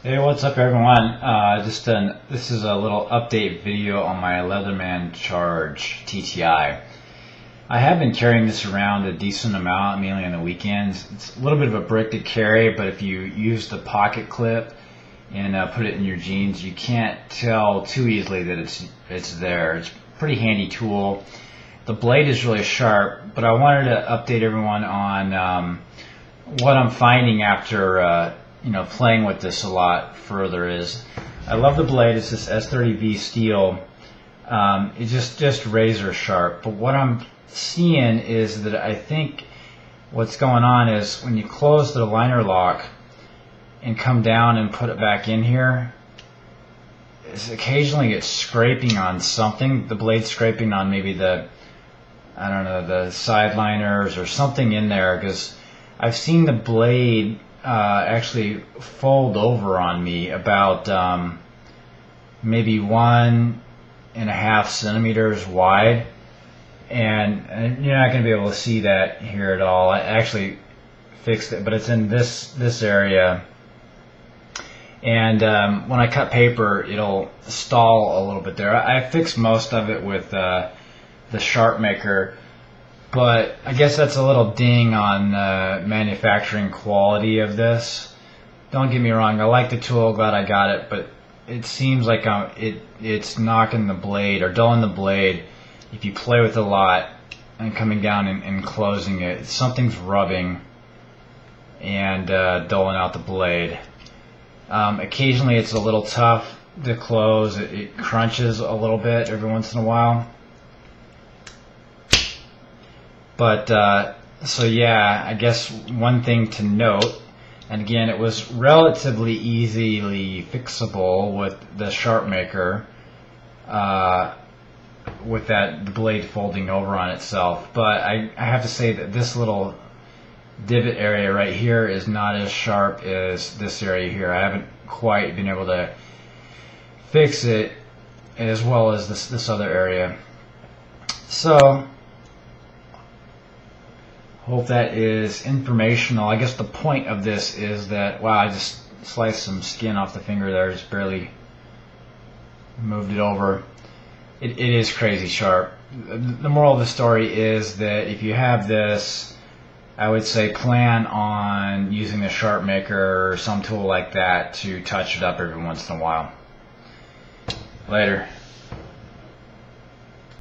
Hey, what's up everyone? This is a little update video on my Leatherman Charge TTI. I have been carrying this around a decent amount, mainly on the weekends. It's a little bit of a brick to carry, but if you use the pocket clip and put it in your jeans, you can't tell too easily that it's there. It's a pretty handy tool. The blade is really sharp, but I wanted to update everyone on what I'm finding after playing with this a lot further. Is I love the blade. It's this S30V steel. It's just razor sharp. But what I'm seeing is that I think what's going on is when you close the liner lock and come down and put it back in here, is occasionally it's scraping on something. The blade scraping on maybe the side liners or something in there, because I've seen the blade actually fold over on me about maybe 1.5 centimeters wide, and you're not going to be able to see that here at all. I actually fixed it, but it's in this area, and when I cut paper it'll stall a little bit there. I fixed most of it with the sharp maker, but I guess that's a little ding on the manufacturing quality of this. Don't get me wrong, I like the tool, glad I got it, but it seems like it's knocking the blade or dulling the blade if you play with it a lot and coming down and closing it. Something's rubbing and dulling out the blade. Occasionally it's a little tough to close. It crunches a little bit every once in a while. But so yeah, I guess one thing to note, and again, it was relatively easily fixable with the sharp maker, with the blade folding over on itself. But I have to say that this little divot area right here is not as sharp as this area here. I haven't quite been able to fix it as well as this other area. So hope that is informational. I guess the point of this is that, wow, I just sliced some skin off the finger there, just barely moved it over. It is crazy sharp. The moral of the story is that if you have this, I would say plan on using the sharp maker or some tool like that to touch it up every once in a while. Later.